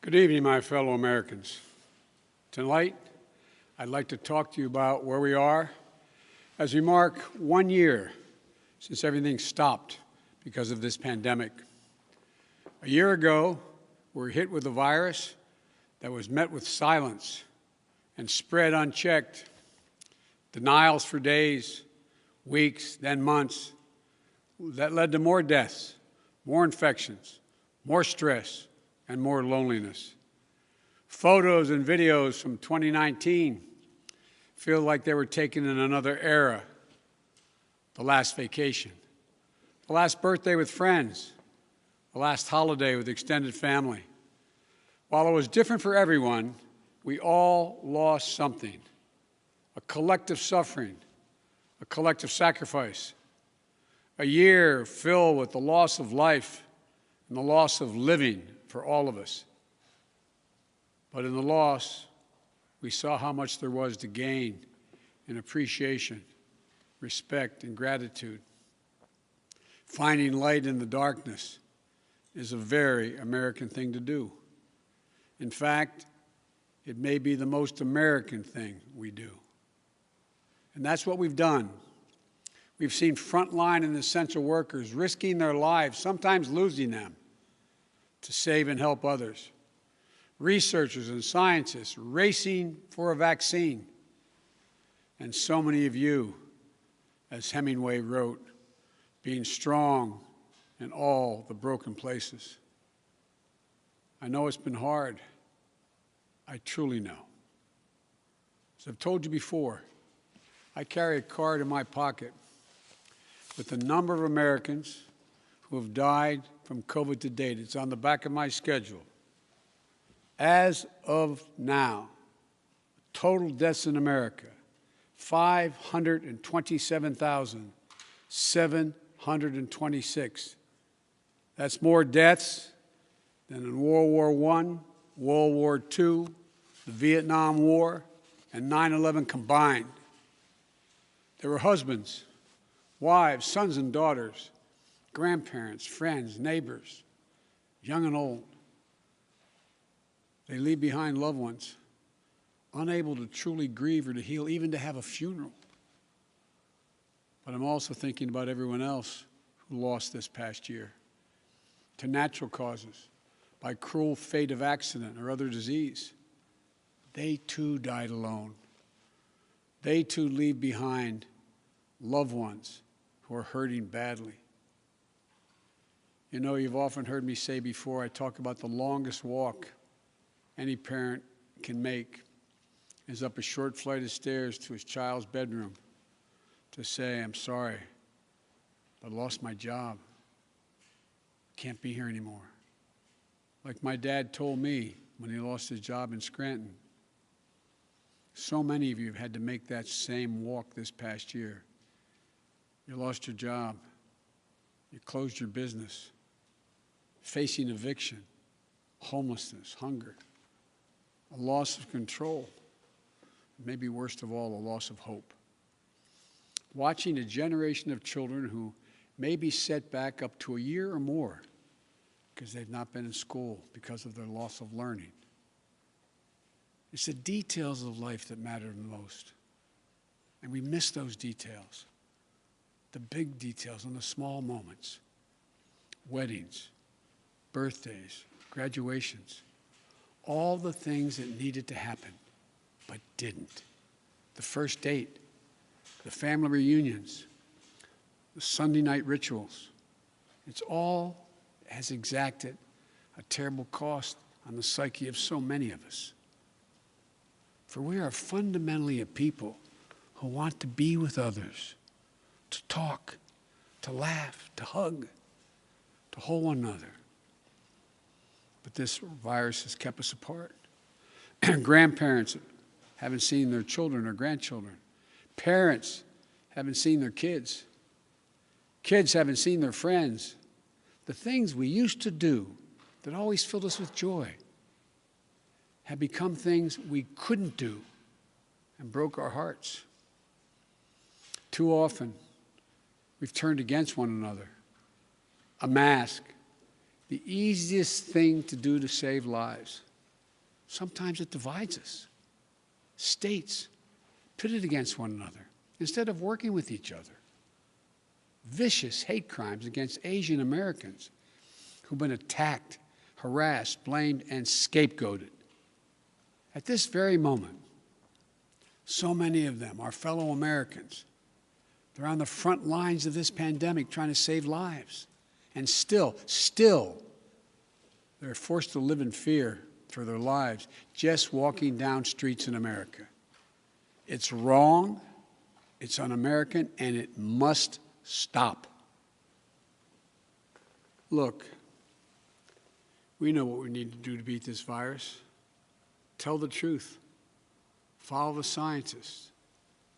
Good evening, my fellow Americans. Tonight, I'd like to talk to you about where we are as we mark 1 year since everything stopped because of this pandemic. A year ago, we were hit with a virus that was met with silence and spread unchecked. Denials for days, weeks, then months. That led to more deaths, more infections, more stress, and more loneliness. Photos and videos from 2019 feel like they were taken in another era. The last vacation, the last birthday with friends, the last holiday with extended family. While it was different for everyone, we all lost something. A collective suffering, a collective sacrifice. A year filled with the loss of life and the loss of living for all of us. But in the loss, we saw how much there was to gain in appreciation, respect, and gratitude. Finding light in the darkness is a very American thing to do. In fact, it may be the most American thing we do. And that's what we've done. We've seen frontline and essential workers risking their lives, sometimes losing them, to save and help others. Researchers and scientists racing for a vaccine. And so many of you, as Hemingway wrote, being strong in all the broken places. I know it's been hard. I truly know. As I've told you before, I carry a card in my pocket with the number of Americans who have died from COVID to date. It's on the back of my schedule. As of now, total deaths in America, 527,726. That's more deaths than in World War I, World War II, the Vietnam War, and 9/11 combined. There were husbands, wives, sons and daughters, grandparents, friends, neighbors, young and old. They leave behind loved ones, unable to truly grieve or to heal, even to have a funeral. But I'm also thinking about everyone else who lost this past year to natural causes, by cruel fate of accident or other disease. They too died alone. They too leave behind loved ones who are hurting badly. You know, you've often heard me say before, I talk about the longest walk any parent can make is up a short flight of stairs to his child's bedroom to say, I'm sorry, but I lost my job. Can't be here anymore. Like my dad told me when he lost his job in Scranton. So many of you have had to make that same walk this past year. You lost your job. You closed your business. Facing eviction, homelessness, hunger, a loss of control, maybe worst of all, a loss of hope. Watching a generation of children who may be set back up to a year or more because they've not been in school because of their loss of learning. It's the details of life that matter the most. And we miss those details, the big details and the small moments. Weddings, birthdays, graduations, all the things that needed to happen but didn't. The first date, the family reunions, the Sunday night rituals. It's all has exacted a terrible cost on the psyche of so many of us. For we are fundamentally a people who want to be with others, to talk, to laugh, to hug, to hold one another. But this virus has kept us apart. Grandparents haven't seen their children or grandchildren. Parents haven't seen their kids. Kids haven't seen their friends. The things we used to do that always filled us with joy have become things we couldn't do and broke our hearts. Too often, we've turned against one another. A mask, the easiest thing to do to save lives. Sometimes it divides us. States pitted against one another instead of working with each other. Vicious hate crimes against Asian Americans who've been attacked, harassed, blamed, and scapegoated. At this very moment, so many of them are fellow Americans. They're on the front lines of this pandemic trying to save lives. And still, they're forced to live in fear for their lives just walking down streets in America. It's wrong, it's un-American, and it must stop. Look, we know what we need to do to beat this virus. Tell the truth. Follow the scientists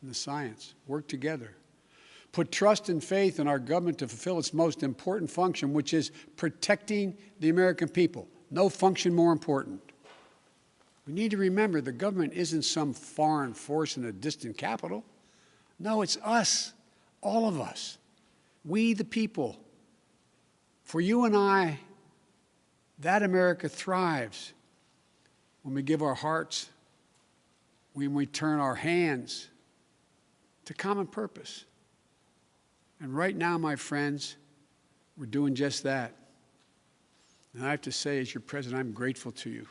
and the science. Work together. Put trust and faith in our government to fulfill its most important function, which is protecting the American people. No function more important. We need to remember the government isn't some foreign force in a distant capital. No, it's us, all of us. We, the people. For you and I, that America thrives when we give our hearts, when we turn our hands to common purpose. And right now, my friends, we're doing just that. And I have to say, as your president, I'm grateful to you.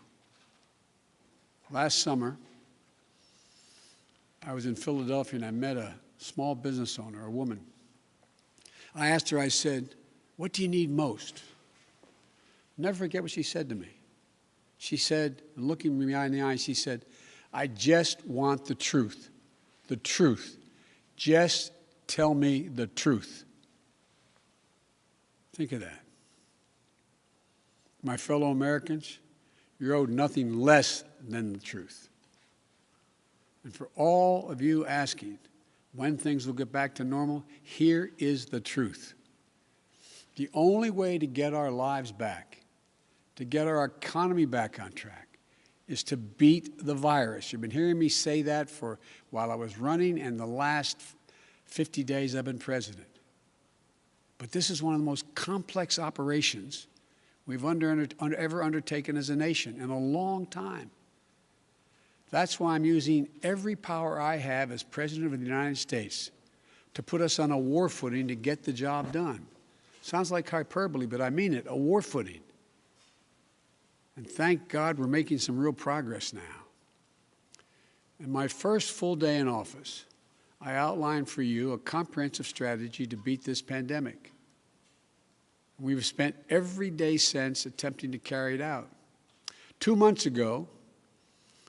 Last summer, I was in Philadelphia and I met a small business owner, a woman. I asked her, I said, what do you need most? Never forget what she said to me. She said, looking me in the eye, she said, I just want the truth. The truth. Just tell me the truth. Think of that. My fellow Americans, you're owed nothing less than the truth. And for all of you asking when things will get back to normal, here is the truth. The only way to get our lives back, to get our economy back on track, is to beat the virus. You've been hearing me say that for while I was running and the last 50 days I've been president. But this is one of the most complex operations we've ever undertaken as a nation in a long time. That's why I'm using every power I have as President of the United States to put us on a war footing to get the job done. Sounds like hyperbole, but I mean it, a war footing. And thank God we're making some real progress now. In my first full day in office, I outlined for you a comprehensive strategy to beat this pandemic. We've spent every day since attempting to carry it out. 2 months ago,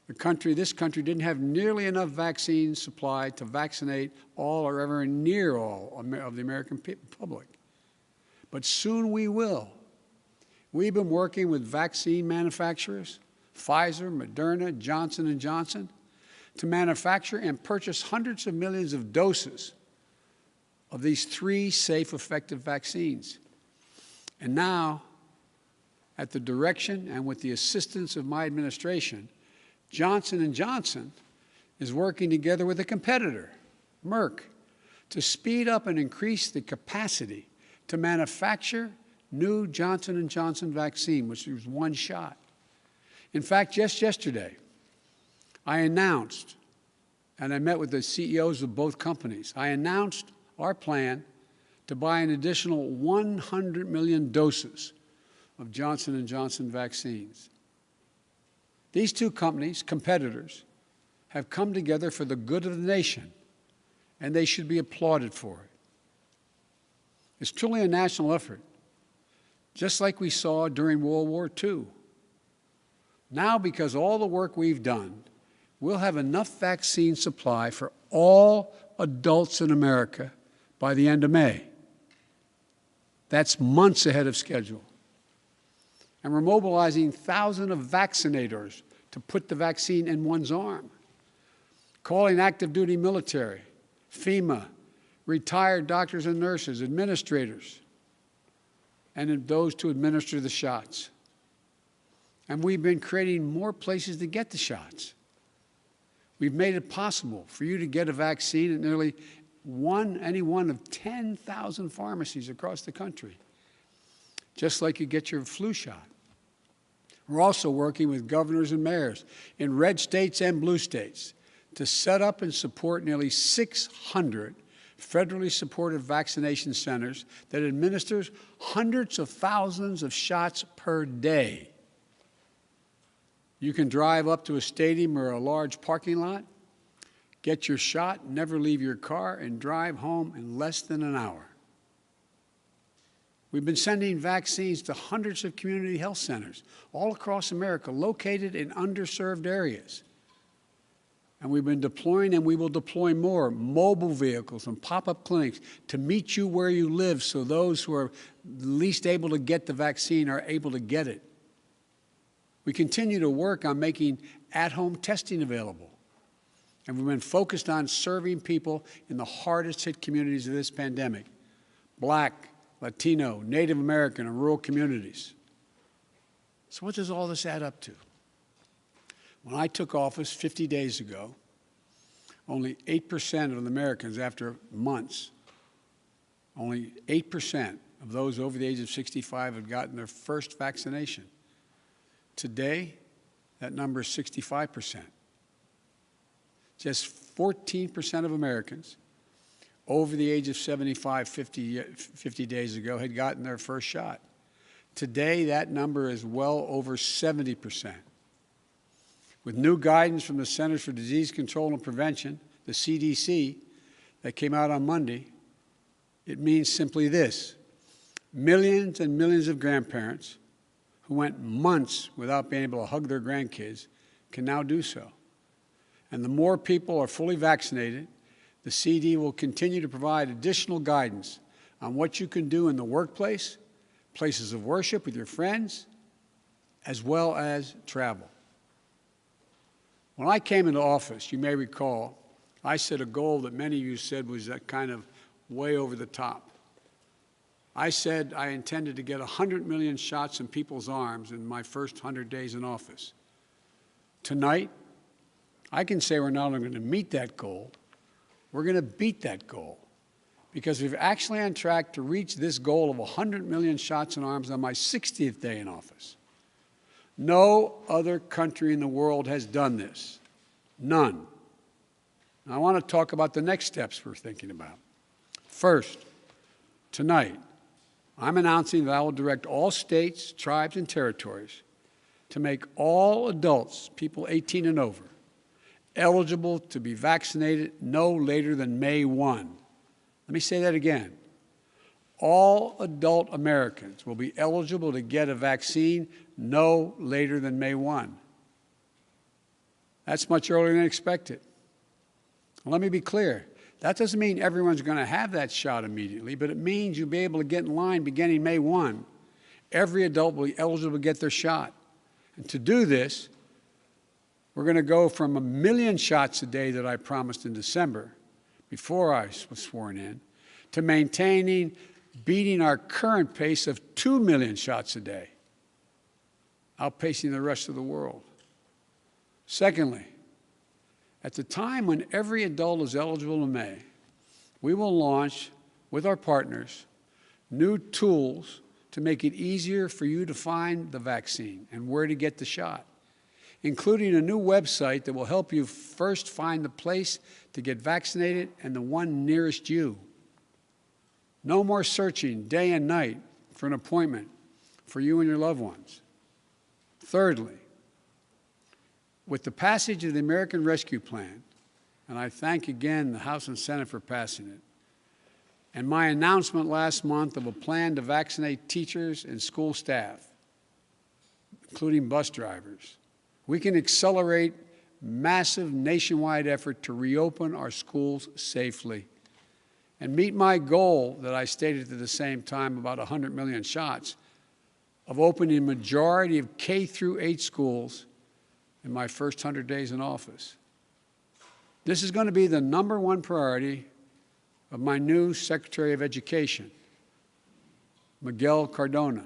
this country didn't have nearly enough vaccine supply to vaccinate all or ever near all of the American public. But soon we will. We've been working with vaccine manufacturers, Pfizer, Moderna, Johnson & Johnson, to manufacture and purchase hundreds of millions of doses of these 3 safe, effective vaccines. And now, at the direction and with the assistance of my administration, Johnson & Johnson is working together with a competitor, Merck, to speed up and increase the capacity to manufacture new Johnson & Johnson vaccine, which is 1 shot. In fact, just yesterday, I announced, and I met with the CEOs of both companies, I announced our plan to buy an additional 100 million doses of Johnson & Johnson vaccines. These 2 companies, competitors, have come together for the good of the nation, and they should be applauded for it. It's truly a national effort, just like we saw during World War II. Now, because of all the work we've done, we'll have enough vaccine supply for all adults in America by the end of May. That's months ahead of schedule. And we're mobilizing thousands of vaccinators to put the vaccine in one's arm, calling active duty military, FEMA, retired doctors and nurses, administrators, and those to administer the shots. And we've been creating more places to get the shots. We've made it possible for you to get a vaccine at nearly any one of 10,000 pharmacies across the country, just like you get your flu shot. We're also working with governors and mayors in red states and blue states to set up and support nearly 600 federally supported vaccination centers that administers hundreds of thousands of shots per day. You can drive up to a stadium or a large parking lot, get your shot, never leave your car, and drive home in less than an hour. We've been sending vaccines to hundreds of community health centers all across America, located in underserved areas. And we've been deploying, and we will deploy more, mobile vehicles and pop-up clinics to meet you where you live so those who are least able to get the vaccine are able to get it. We continue to work on making at-home testing available. And we've been focused on serving people in the hardest-hit communities of this pandemic: Black, Latino, Native American, and rural communities. So what does all this add up to? When I took office 50 days ago, only 8% of the Americans, after months, only 8% of those over the age of 65 had gotten their first vaccination. Today, that number is 65%. Just 14% of Americans over the age of 75 50 days ago had gotten their first shot. Today, that number is well over 70%. With new guidance from the Centers for Disease Control and Prevention, the CDC, that came out on Monday, it means simply this: millions and millions of grandparents who went months without being able to hug their grandkids can now do so. And the more people are fully vaccinated, the CD will continue to provide additional guidance on what you can do in the workplace, places of worship with your friends, as well as travel. When I came into office, you may recall, I set a goal that many of you said was kind of way over the top. I said I intended to get 100 million shots in people's arms in my first 100 days in office. Tonight, I can say we're not only going to meet that goal, we're going to beat that goal, because we're actually on track to reach this goal of 100 million shots in arms on my 60th day in office. No other country in the world has done this. None. And I want to talk about the next steps we're thinking about. First, tonight, I'm announcing that I will direct all states, tribes, and territories to make all adults, people 18 and over, eligible to be vaccinated no later than May 1. Let me say that again. All adult Americans will be eligible to get a vaccine no later than May 1. That's much earlier than expected. Let me be clear. That doesn't mean everyone's going to have that shot immediately, but it means you'll be able to get in line beginning May 1. Every adult will be eligible to get their shot. And to do this, we're going to go from 1 million shots a day that I promised in December, before I was sworn in, to beating our current pace of 2 million shots a day, outpacing the rest of the world. Secondly, at the time when every adult is eligible in May, we will launch, with our partners, new tools to make it easier for you to find the vaccine and where to get the shot, including a new website that will help you first find the place to get vaccinated and the one nearest you. No more searching day and night for an appointment for you and your loved ones. Thirdly, with the passage of the American Rescue Plan, and I thank again the House and Senate for passing it, and my announcement last month of a plan to vaccinate teachers and school staff, including bus drivers, we can accelerate massive nationwide effort to reopen our schools safely and meet my goal that I stated at the same time, about 100 million shots, of opening a majority of K through 8 schools in my first 100 days in office. This is going to be the #1 priority of my new Secretary of Education, Miguel Cardona.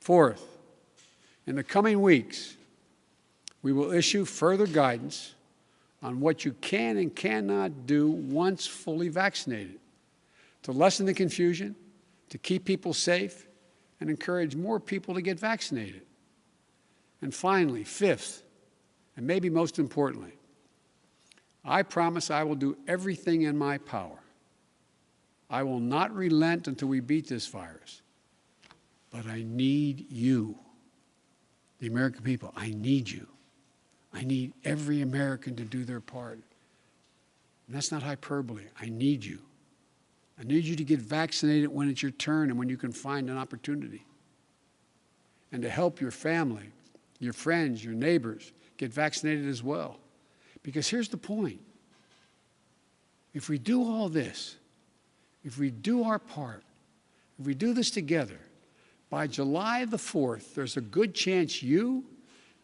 Fourth, in the coming weeks, we will issue further guidance on what you can and cannot do once fully vaccinated, to lessen the confusion, to keep people safe, and encourage more people to get vaccinated. And finally, fifth, and maybe most importantly, I promise I will do everything in my power. I will not relent until we beat this virus. But I need you, the American people. I need you. I need every American to do their part. And that's not hyperbole. I need you. I need you to get vaccinated when it's your turn and when you can find an opportunity. And to help your family, your friends, your neighbors get vaccinated as well. Because here's the point. If we do all this, if we do our part, if we do this together, by July the 4th, there's a good chance you,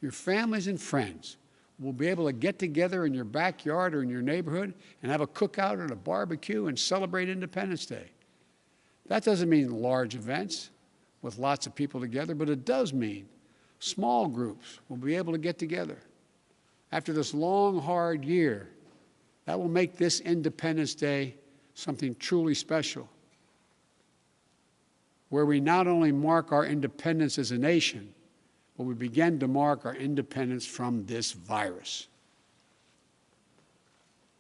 your families and friends will be able to get together in your backyard or in your neighborhood and have a cookout or a barbecue and celebrate Independence Day. That doesn't mean large events with lots of people together, but it does mean small groups will be able to get together. After this long, hard year, that will make this Independence Day something truly special, where we not only mark our independence as a nation, but we begin to mark our independence from this virus.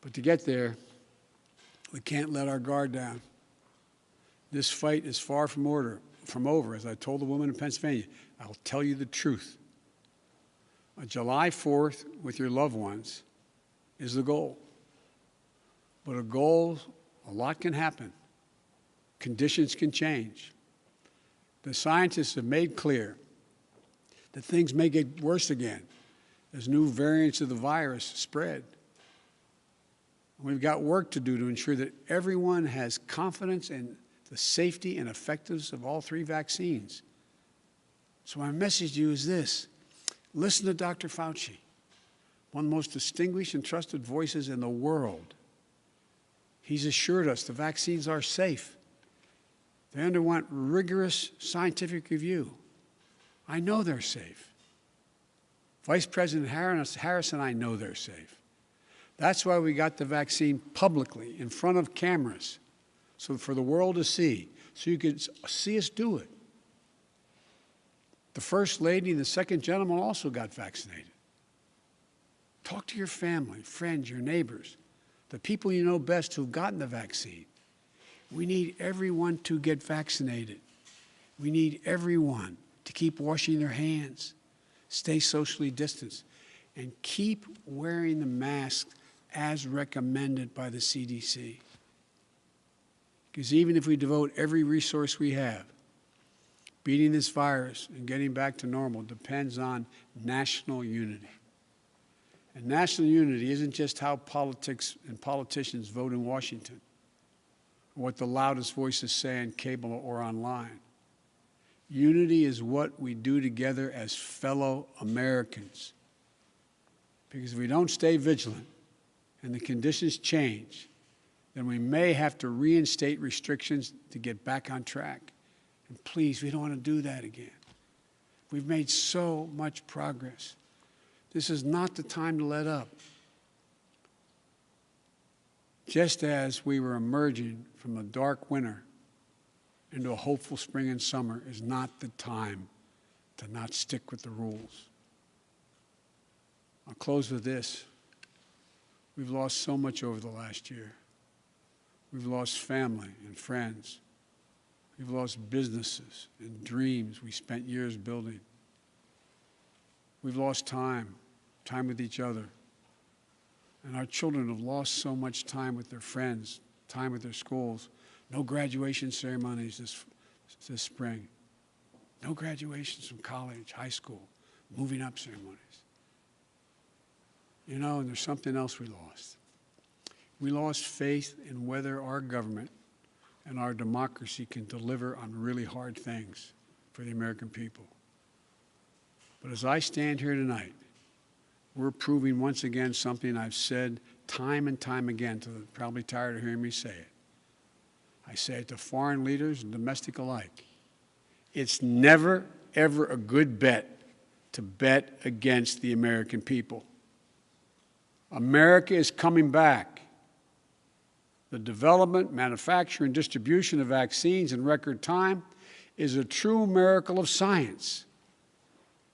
But to get there, we can't let our guard down. This fight is far from over. As I told the woman in Pennsylvania, I'll tell you the truth. On July 4th, with your loved ones, is the goal. But a lot can happen. Conditions can change. The scientists have made clear that things may get worse again as new variants of the virus spread. We've got work to do to ensure that everyone has confidence in the safety and effectiveness of all three vaccines. So my message to you is this. Listen to Dr. Fauci, one of the most distinguished and trusted voices in the world. He's assured us the vaccines are safe. They underwent rigorous scientific review. I know they're safe. Vice President Harris and I know they're safe. That's why we got the vaccine publicly in front of cameras, so for the world to see, so you could see us do it. The First Lady and the Second Gentleman also got vaccinated. Talk to your family, friends, your neighbors, the people you know best who've gotten the vaccine. We need everyone to get vaccinated. We need everyone to keep washing their hands, stay socially distanced, and keep wearing the mask as recommended by the CDC. Because even if we devote every resource we have, beating this virus and getting back to normal depends on national unity. And national unity isn't just how politics and politicians vote in Washington, or what the loudest voices say on cable or online. Unity is what we do together as fellow Americans. Because if we don't stay vigilant and the conditions change, then we may have to reinstate restrictions to get back on track. And please, we don't want to do that again. We've made so much progress. This is not the time to let up. Just as we were emerging from a dark winter into a hopeful spring and summer is not the time to not stick with the rules. I'll close with this. We've lost so much over the last year. We've lost family and friends. We've lost businesses and dreams we spent years building. We've lost time with each other. And our children have lost so much time with their friends, time with their schools. No graduation ceremonies this spring. No graduations from college, high school, moving up ceremonies. You know, and there's something else we lost. We lost faith in whether our government and our democracy can deliver on really hard things for the American people. But as I stand here tonight, we're proving once again something I've said time and time again, to the probably tired of hearing me say it. I say it to foreign leaders and domestic alike. It's never, ever a good bet to bet against the American people. America is coming back. The development, manufacture, and distribution of vaccines in record time is a true miracle of science.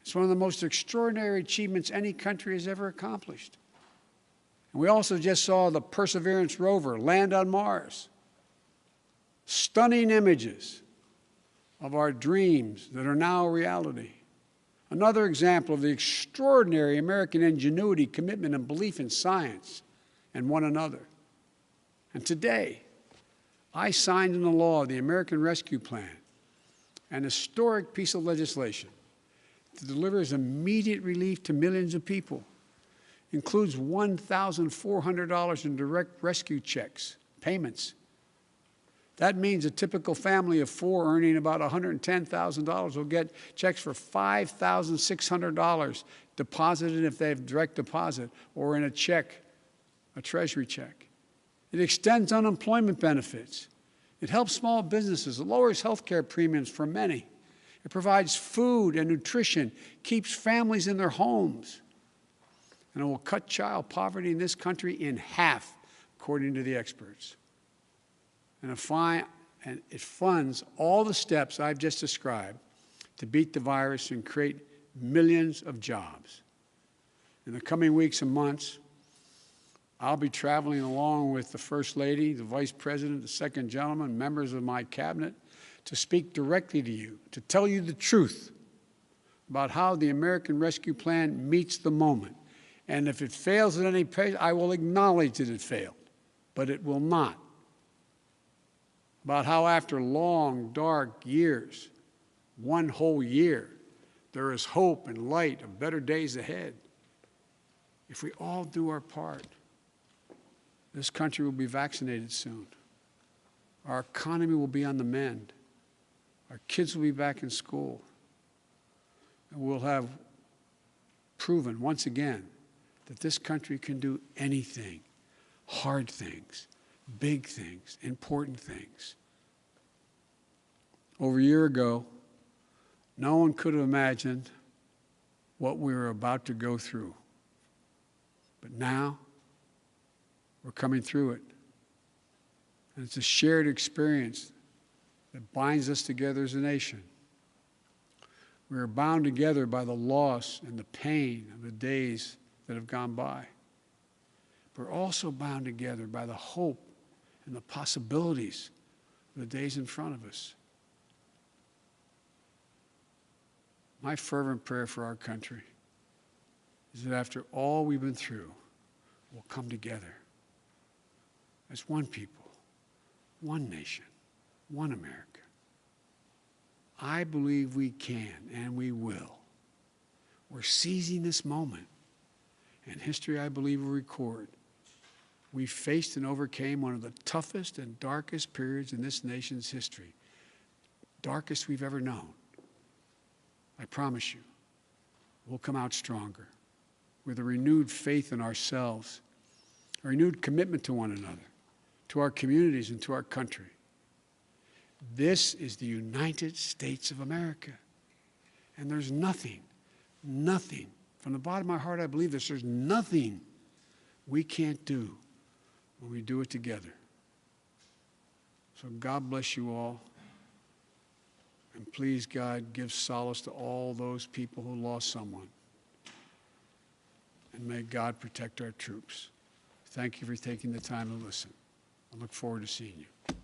It's one of the most extraordinary achievements any country has ever accomplished. And we also just saw the Perseverance rover land on Mars. Stunning images of our dreams that are now a reality. Another example of the extraordinary American ingenuity, commitment, and belief in science and one another. And today, I signed into law the American Rescue Plan, an historic piece of legislation that delivers immediate relief to millions of people, includes $1,400 in direct rescue checks, payments. That means a typical family of four earning about $110,000 will get checks for $5,600 deposited if they have direct deposit or in a check, a treasury check. It extends unemployment benefits. It helps small businesses. It lowers health care premiums for many. It provides food and nutrition, keeps families in their homes. And it will cut child poverty in this country in half, according to the experts. And it funds all the steps I've just described to beat the virus and create millions of jobs. In the coming weeks and months, I'll be traveling along with the First Lady, the Vice President, the Second Gentleman, members of my cabinet, to speak directly to you, to tell you the truth about how the American Rescue Plan meets the moment. And if it fails at any pace, I will acknowledge that it failed, but it will not. About how after long, dark years, one whole year, there is hope and light of better days ahead. If we all do our part, this country will be vaccinated soon. Our economy will be on the mend. Our kids will be back in school. And we'll have proven once again that this country can do anything, hard things, big things, important things. Over a year ago, no one could have imagined what we were about to go through. But now, we're coming through it. And it's a shared experience that binds us together as a nation. We are bound together by the loss and the pain of the days that have gone by. We're also bound together by the hope and the possibilities of the days in front of us. My fervent prayer for our country is that after all we've been through, we'll come together as one people, one nation, one America. I believe we can and we will. We're seizing this moment. And history, I believe, will record. We faced and overcame one of the toughest and darkest periods in this nation's history. Darkest we've ever known. I promise you, we'll come out stronger with a renewed faith in ourselves, a renewed commitment to one another, to our communities and to our country. This is the United States of America. And there's nothing, from the bottom of my heart I believe this, there's nothing we can't do when we do it together. So God bless you all. And please, God, give solace to all those people who lost someone. And may God protect our troops. Thank you for taking the time to listen. I look forward to seeing you.